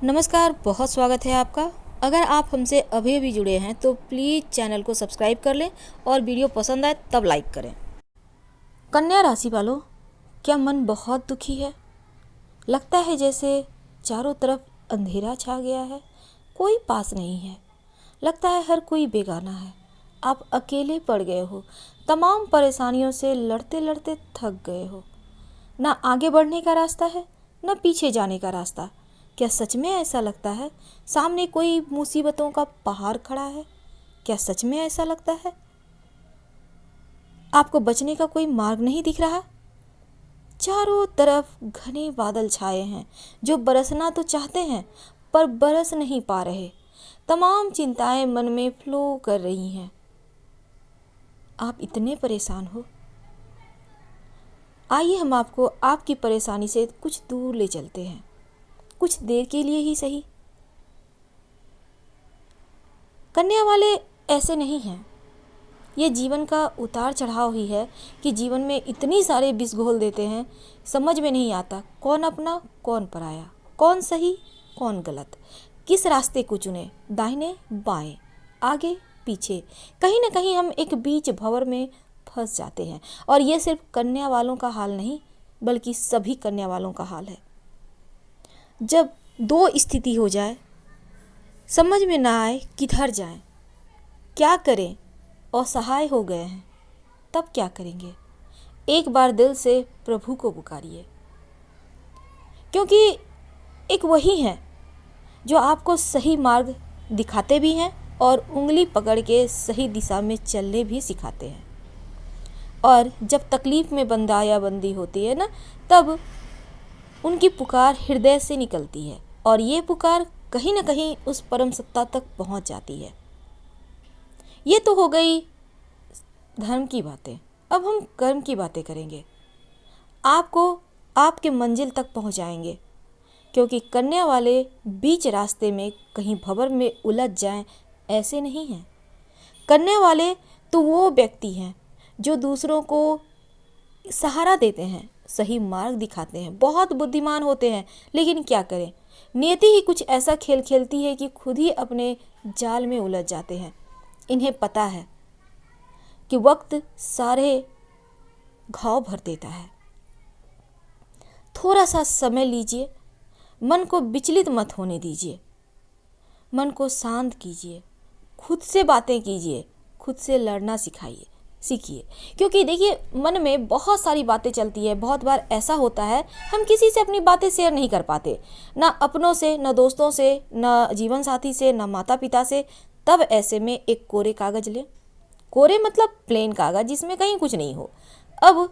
नमस्कार, बहुत स्वागत है आपका। अगर आप हमसे अभी अभी जुड़े हैं तो प्लीज़ चैनल को सब्सक्राइब कर लें और वीडियो पसंद आए तब लाइक करें। कन्या राशि वालों, क्या मन बहुत दुखी है? लगता है जैसे चारों तरफ अंधेरा छा गया है, कोई पास नहीं है। लगता है हर कोई बेगाना है। आप अकेले पड़ गए हो, तमाम परेशानियों से लड़ते लड़ते थक गए हो। ना आगे बढ़ने का रास्ता है, ना पीछे जाने का रास्ता। क्या सच में ऐसा लगता है? सामने कोई मुसीबतों का पहाड़ खड़ा है? क्या सच में ऐसा लगता है? आपको बचने का कोई मार्ग नहीं दिख रहा? चारों तरफ घने बादल छाए हैं जो बरसना तो चाहते हैं पर बरस नहीं पा रहे। तमाम चिंताएं मन में फ्लो कर रही हैं। आप इतने परेशान हो? आइए हम आपको आपकी परेशानी से कुछ दूर ले चलते हैं, कुछ देर के लिए ही सही। कन्या वाले ऐसे नहीं हैं। ये जीवन का उतार चढ़ाव ही है कि जीवन में इतनी सारे विष घोल देते हैं, समझ में नहीं आता कौन अपना कौन पराया, कौन सही कौन गलत, किस रास्ते को चुने, दाहिने बाएं, आगे पीछे। कहीं ना कहीं हम एक बीच भंवर में फंस जाते हैं। और ये सिर्फ कन्या वालों का हाल नहीं, बल्कि सभी कन्या वालों का हाल है। जब दो स्थिति हो जाए, समझ में ना आए किधर जाएं, क्या करें, असहाय हो गए हैं, तब क्या करेंगे? एक बार दिल से प्रभु को पुकारिए, क्योंकि एक वही है जो आपको सही मार्ग दिखाते भी हैं और उंगली पकड़ के सही दिशा में चलने भी सिखाते हैं। और जब तकलीफ में बंदा या बंदी होती है ना, तब उनकी पुकार हृदय से निकलती है और ये पुकार कहीं ना कहीं उस परम सत्ता तक पहुंच जाती है। ये तो हो गई धर्म की बातें। अब हम कर्म की बातें करेंगे। आपको आपके मंजिल तक पहुंचाएंगे, क्योंकि कन्या वाले बीच रास्ते में कहीं भंवर में उलझ जाएं ऐसे नहीं हैं। कन्या वाले तो वो व्यक्ति हैं जो दूसरों को सहारा देते हैं, सही मार्ग दिखाते हैं, बहुत बुद्धिमान होते हैं। लेकिन क्या करें, नियति ही कुछ ऐसा खेल खेलती है कि खुद ही अपने जाल में उलझ जाते हैं। इन्हें पता है कि वक्त सारे घाव भर देता है। थोड़ा सा समय लीजिए, मन को विचलित मत होने दीजिए, मन को शांत कीजिए, खुद से बातें कीजिए, खुद से लड़ना सीखिए। क्योंकि देखिए, मन में बहुत सारी बातें चलती है। बहुत बार ऐसा होता है हम किसी से अपनी बातें शेयर नहीं कर पाते, ना अपनों से, ना दोस्तों से, ना जीवन साथी से, ना माता पिता से। तब ऐसे में एक कोरे कागज लें। कोरे मतलब प्लेन कागज जिसमें कहीं कुछ नहीं हो। अब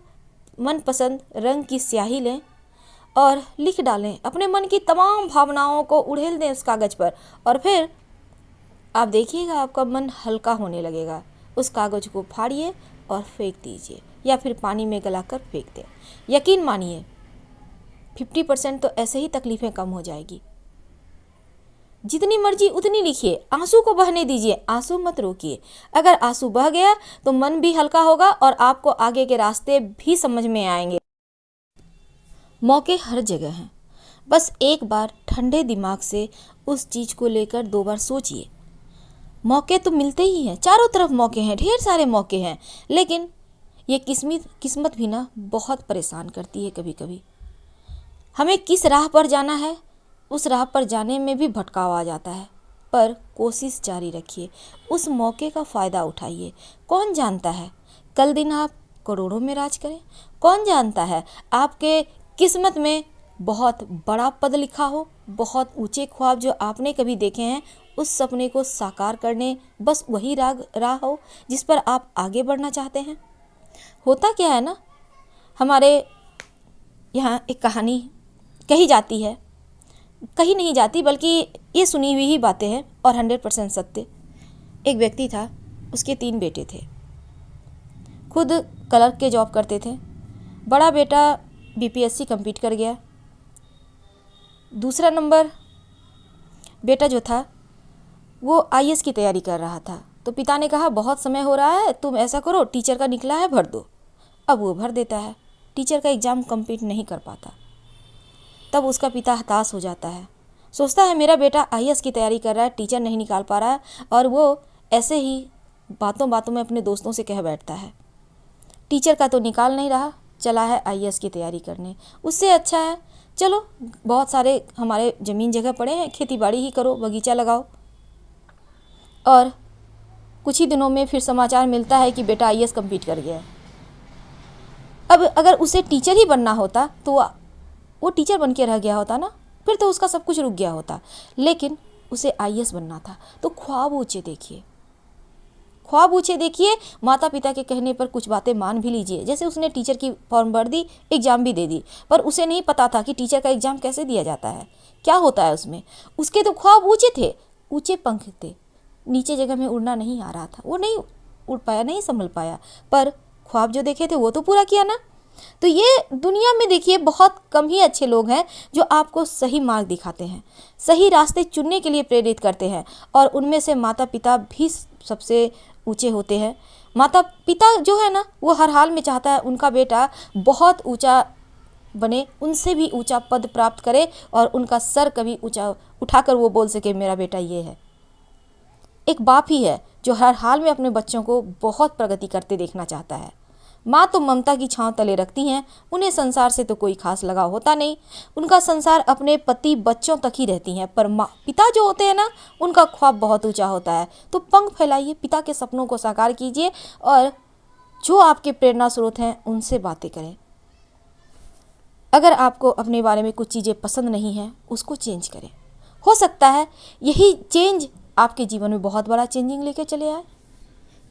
मनपसंद रंग की स्याही लें और लिख डालें, अपने मन की तमाम भावनाओं को उड़ेल दें उस कागज़ पर। और फिर आप देखिएगा आपका मन हल्का होने लगेगा। उस कागज़ को फाड़िए और फेंक दीजिए, या फिर पानी में गलाकर फेंक दें। यकीन मानिए 50% तो ऐसे ही तकलीफ़ें कम हो जाएगी। जितनी मर्जी उतनी लिखिए, आंसू को बहने दीजिए, आंसू मत रोकिए। अगर आंसू बह गया तो मन भी हल्का होगा और आपको आगे के रास्ते भी समझ में आएंगे। मौके हर जगह हैं, बस एक बार ठंडे दिमाग से उस चीज़ को लेकर 2 बार सोचिए। मौके तो मिलते ही हैं, चारों तरफ मौके हैं, ढेर सारे मौके हैं। लेकिन ये किस्मत भी ना बहुत परेशान करती है कभी कभी। हमें किस राह पर जाना है, उस राह पर जाने में भी भटकाव आ जाता है। पर कोशिश जारी रखिए, उस मौके का फ़ायदा उठाइए। कौन जानता है कल दिन आप करोड़ों में राज करें? कौन जानता है आपके किस्मत में बहुत बड़ा पद लिखा हो, बहुत ऊंचे ख्वाब जो आपने कभी देखे हैं, उस सपने को साकार करने बस वही राह हो जिस पर आप आगे बढ़ना चाहते हैं। होता क्या है ना, हमारे यहाँ एक कहानी कही जाती है, कही नहीं जाती बल्कि ये सुनी हुई ही बातें हैं और 100% सत्य। एक व्यक्ति था, उसके 3 बेटे थे, खुद क्लर्क के जॉब करते थे। बड़ा बेटा बीपीएससी कंप्लीट कर गया। दूसरा नंबर बेटा जो था वो आईएएस की तैयारी कर रहा था। तो पिता ने कहा बहुत समय हो रहा है, तुम ऐसा करो, टीचर का निकला है भर दो। अब वो भर देता है, टीचर का एग्ज़ाम कंप्लीट नहीं कर पाता। तब उसका पिता हताश हो जाता है, सोचता है मेरा बेटा आईएएस की तैयारी कर रहा है, टीचर नहीं निकाल पा रहा है, और वो ऐसे ही बातों बातों में अपने दोस्तों से कह बैठता है टीचर का तो निकाल नहीं रहा, चला है आईएएस की तैयारी करने। उससे अच्छा है चलो बहुत सारे हमारे ज़मीन जगह पड़े हैं, खेती बाड़ी ही करो, बगीचा लगाओ। और कुछ ही दिनों में फिर समाचार मिलता है कि बेटा आईएएस कंप्लीट कर गया। अब अगर उसे टीचर ही बनना होता तो वो टीचर बन के रह गया होता ना, फिर तो उसका सब कुछ रुक गया होता। लेकिन उसे आईएएस बनना था, तो ख्वाब ऊँचे देखिए, ख्वाब ऊँचे देखिए। माता पिता के कहने पर कुछ बातें मान भी लीजिए। जैसे उसने टीचर की फॉर्म भर दी, एग्ज़ाम भी दे दी, पर उसे नहीं पता था कि टीचर का एग्ज़ाम कैसे दिया जाता है, क्या होता है उसमें। उसके तो ख्वाब ऊँचे थे, ऊँचे पंख थे, नीचे जगह में उड़ना नहीं आ रहा था, वो नहीं उड़ पाया, नहीं संभल पाया, पर ख्वाब जो देखे थे वो तो पूरा किया ना। तो ये दुनिया में देखिए बहुत कम ही अच्छे लोग हैं जो आपको सही मार्ग दिखाते हैं, सही रास्ते चुनने के लिए प्रेरित करते हैं, और उनमें से माता पिता भी सबसे ऊंचे होते हैं। माता पिता जो है ना, वो हर हाल में चाहता है उनका बेटा बहुत ऊंचा बने, उनसे भी ऊंचा पद प्राप्त करे, और उनका सर कभी ऊंचा उठाकर वो बोल सके मेरा बेटा ये है। एक बाप ही है जो हर हाल में अपने बच्चों को बहुत प्रगति करते देखना चाहता है। माँ तो ममता की छांव तले रखती हैं, उन्हें संसार से तो कोई खास लगाव होता नहीं, उनका संसार अपने पति बच्चों तक ही रहती हैं। पर माँ पिता जो होते हैं ना, उनका ख्वाब बहुत ऊंचा होता है। तो पंख फैलाइए, पिता के सपनों को साकार कीजिए, और जो आपके प्रेरणा स्रोत हैं उनसे बातें करें। अगर आपको अपने बारे में कुछ चीज़ें पसंद नहीं हैं, उसको चेंज करें। हो सकता है यही चेंज आपके जीवन में बहुत बड़ा चेंजिंग लेके चले आए।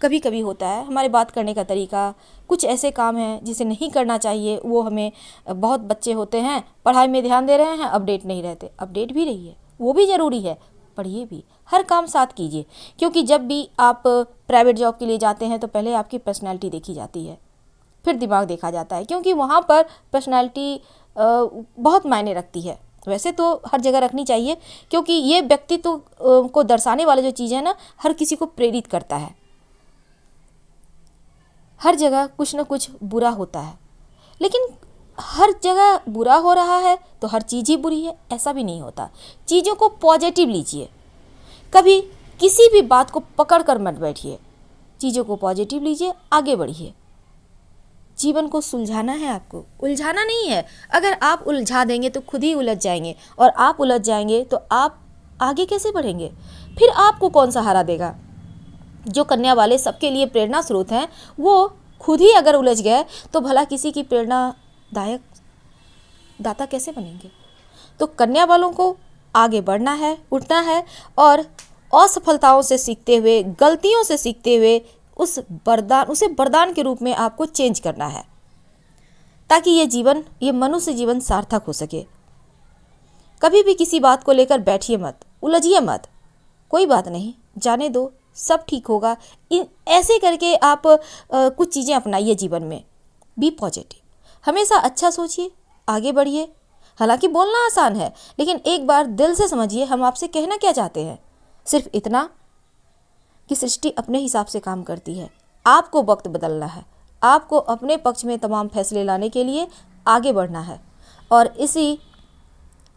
कभी कभी होता है हमारे बात करने का तरीका, कुछ ऐसे काम हैं जिसे नहीं करना चाहिए, वो हमें, बहुत बच्चे होते हैं पढ़ाई में ध्यान दे रहे हैं, अपडेट नहीं रहते। अपडेट भी रहिए, वो भी ज़रूरी है, पढ़िए भी, हर काम साथ कीजिए। क्योंकि जब भी आप प्राइवेट जॉब के लिए जाते हैं तो पहले आपकी पर्सनैलिटी देखी जाती है, फिर दिमाग देखा जाता है, क्योंकि वहाँ पर पर्सनैलिटी बहुत मायने रखती है। वैसे तो हर जगह रखनी चाहिए, क्योंकि ये व्यक्तित्व को दर्शाने वाला जो चीज़ है ना, हर किसी को प्रेरित करता है। हर जगह कुछ न कुछ बुरा होता है, लेकिन हर जगह बुरा हो रहा है तो हर चीज़ ही बुरी है, ऐसा भी नहीं होता। चीज़ों को पॉजिटिव लीजिए, कभी किसी भी बात को पकड़ कर मत बैठिए, चीज़ों को पॉजिटिव लीजिए, आगे बढ़िए। जीवन को सुलझाना है, आपको उलझाना नहीं है। अगर आप उलझा देंगे तो खुद ही उलझ जाएंगे, और आप उलझ जाएंगे तो आप आगे कैसे बढ़ेंगे, फिर आपको कौन सहारा देगा। जो कन्या वाले सबके लिए प्रेरणा स्रोत हैं, वो खुद ही अगर उलझ गए तो भला किसी की प्रेरणादायक दाता कैसे बनेंगे। तो कन्या वालों को आगे बढ़ना है, उठना है, और असफलताओं से सीखते हुए, गलतियों से सीखते हुए उसे वरदान के रूप में आपको चेंज करना है, ताकि ये मनुष्य जीवन सार्थक हो सके। कभी भी किसी बात को लेकर बैठिए मत, उलझिए मत, कोई बात नहीं, जाने दो, सब ठीक होगा। ऐसे करके आप कुछ चीज़ें अपनाइए जीवन में। बी पॉजिटिव, हमेशा अच्छा सोचिए, आगे बढ़िए। हालांकि बोलना आसान है, लेकिन एक बार दिल से समझिए हम आपसे कहना क्या चाहते हैं। सिर्फ इतना कि सृष्टि अपने हिसाब से काम करती है, आपको वक्त बदलना है, आपको अपने पक्ष में तमाम फैसले लाने के लिए आगे बढ़ना है, और इसी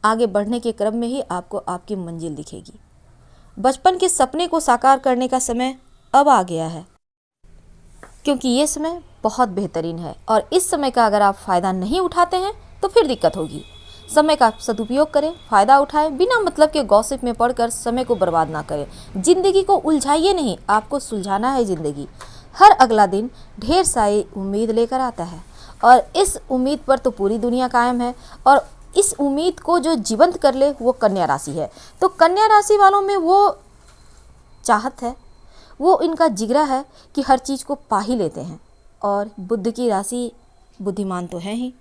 आगे बढ़ने के क्रम में ही आपको आपकी मंजिल दिखेगी। बचपन के सपने को साकार करने का समय अब आ गया है, क्योंकि ये समय बहुत बेहतरीन है, और इस समय का अगर आप फ़ायदा नहीं उठाते हैं तो फिर दिक्कत होगी। समय का सदुपयोग करें, फ़ायदा उठाएं, बिना मतलब के गॉसिप में पढ़कर समय को बर्बाद ना करें। ज़िंदगी को उलझाइए नहीं, आपको सुलझाना है ज़िंदगी। हर अगला दिन ढेर सारी उम्मीद लेकर आता है, और इस उम्मीद पर तो पूरी दुनिया कायम है, और इस उम्मीद को जो जीवंत कर ले वो कन्या राशि है। तो कन्या राशि वालों में वो चाहत है, वो इनका जिगरा है कि हर चीज़ को पा ही लेते हैं, और बुद्ध की राशि बुद्धिमान तो है ही।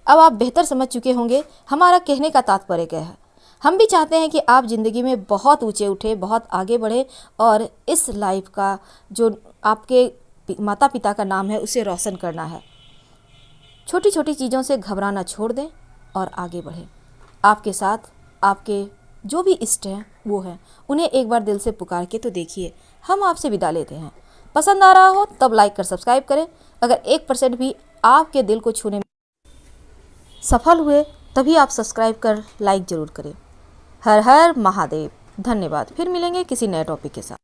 अब आप बेहतर समझ चुके होंगे हमारा कहने का तात्पर्य क्या है। हम भी चाहते हैं कि आप ज़िंदगी में बहुत ऊंचे उठे, बहुत आगे बढ़े, और इस लाइफ का जो आपके माता पिता का नाम है उसे रोशन करना है। छोटी छोटी चीज़ों से घबराना छोड़ दें और आगे बढ़ें। आपके साथ आपके जो भी इष्ट हैं वो हैं, उन्हें एक बार दिल से पुकार के तो देखिए। हम आपसे विदा लेते हैं। पसंद आ रहा हो तब लाइक कर सब्सक्राइब करें। अगर 1% भी आपके दिल को छूने में सफल हुए तभी आप सब्सक्राइब कर लाइक ज़रूर करें। हर हर महादेव। धन्यवाद। फिर मिलेंगे किसी नए टॉपिक के साथ।